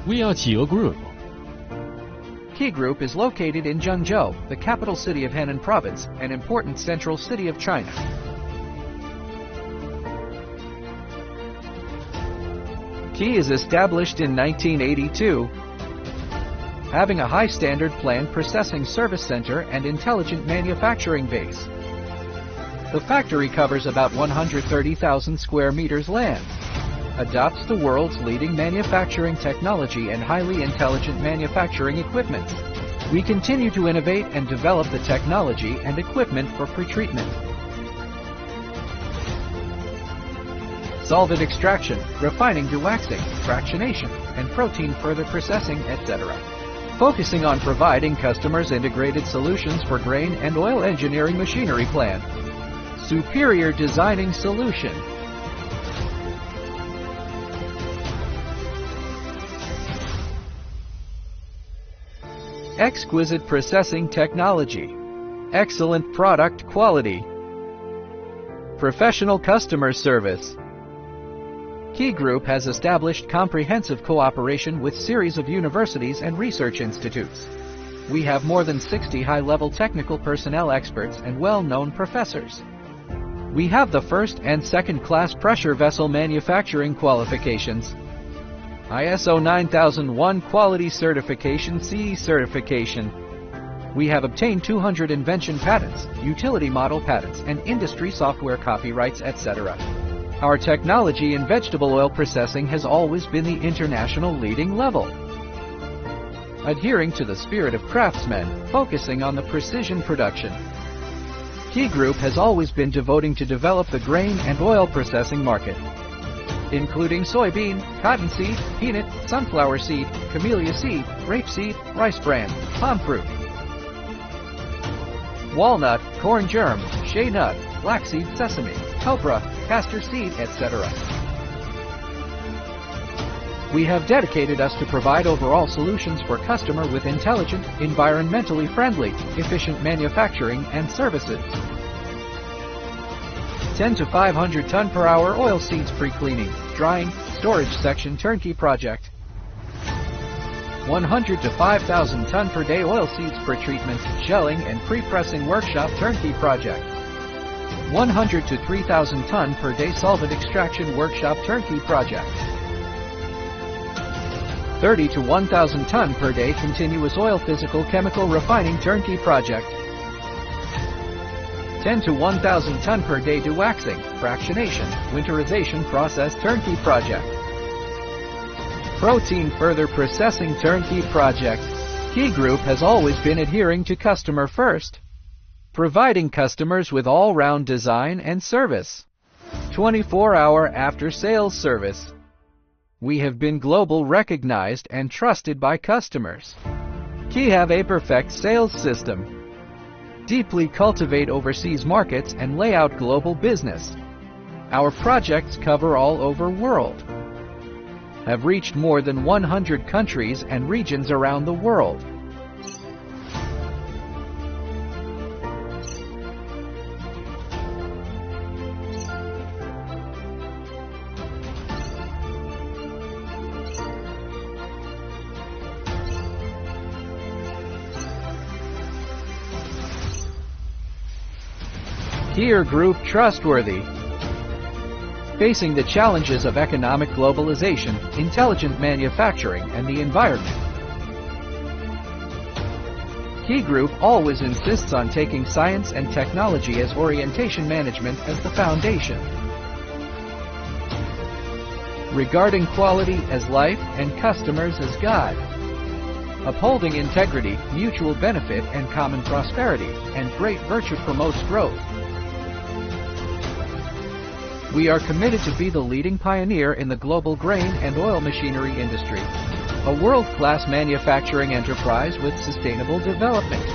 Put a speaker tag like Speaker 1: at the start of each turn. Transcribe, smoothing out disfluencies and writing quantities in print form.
Speaker 1: We are QIE Group.
Speaker 2: QIE Group is located in Zhengzhou, the capital city of Henan Province, an important central city of China. QIE is established in 1982, having a high standard planned processing service center and intelligent manufacturing base. The factory covers about 130,000 square meters land, adopts the world's leading manufacturing technology and highly intelligent manufacturing equipment. We continue to innovate and develop the technology and equipment for pretreatment, solvent extraction, refining to waxing, fractionation, and protein further processing, etc. Focusing on providing customers integrated solutions for grain and oil engineering machinery plant. Superior designing solution. Exquisite processing technology. Excellent product quality. Professional customer service. QIE Group has established comprehensive cooperation with series of universities and research institutes. We have more than 60 high-level technical personnel experts and well-known professors. We have the first and second-class pressure vessel manufacturing qualifications, ISO 9001 quality certification, CE certification. We have obtained 200 invention patents, utility model patents, and industry software copyrights, etc. Our technology in vegetable oil processing has always been the international leading level. Adhering to the spirit of craftsmen, focusing on the precision production. QIE Group has always been devoting to develop the grain and oil processing market, including soybean, cottonseed, peanut, sunflower seed, camellia seed, rapeseed, rice bran, palm fruit, walnut, corn germ, shea nut, flaxseed, sesame, copra, castor seed, etc. We have dedicated us to provide overall solutions for customer with intelligent, environmentally friendly, efficient manufacturing and services. 10 to 500 ton per hour oil seeds pre-cleaning, drying, storage section turnkey project. 100 to 5,000 ton per day oil seeds pre-treatment, shelling and pre-pressing workshop turnkey project. 100 to 3,000 ton per day solvent extraction workshop turnkey project. 30 to 1,000 ton per day continuous oil physical chemical refining turnkey project. 10 to 1,000 ton per day dewaxing, fractionation, winterization process turnkey project. Protein further processing turnkey project. QIE Group has always been adhering to customer first, providing customers with all-round design and service. 24-hour after-sales service. We have been global recognized and trusted by customers. QIE have a perfect sales system. Deeply cultivate overseas markets and lay out global business. Our projects cover all over world. Have reached more than 100 countries and regions around the world. QIE Group trustworthy. Facing the challenges of economic globalization, intelligent manufacturing, and the environment. QIE Group always insists on taking science and technology as orientation management as the foundation. Regarding quality as life and customers as God. Upholding integrity, mutual benefit, and common prosperity, and great virtue promotes growth. We are committed to be the leading pioneer in the global grain and oil machinery industry, a world-class manufacturing enterprise with sustainable development.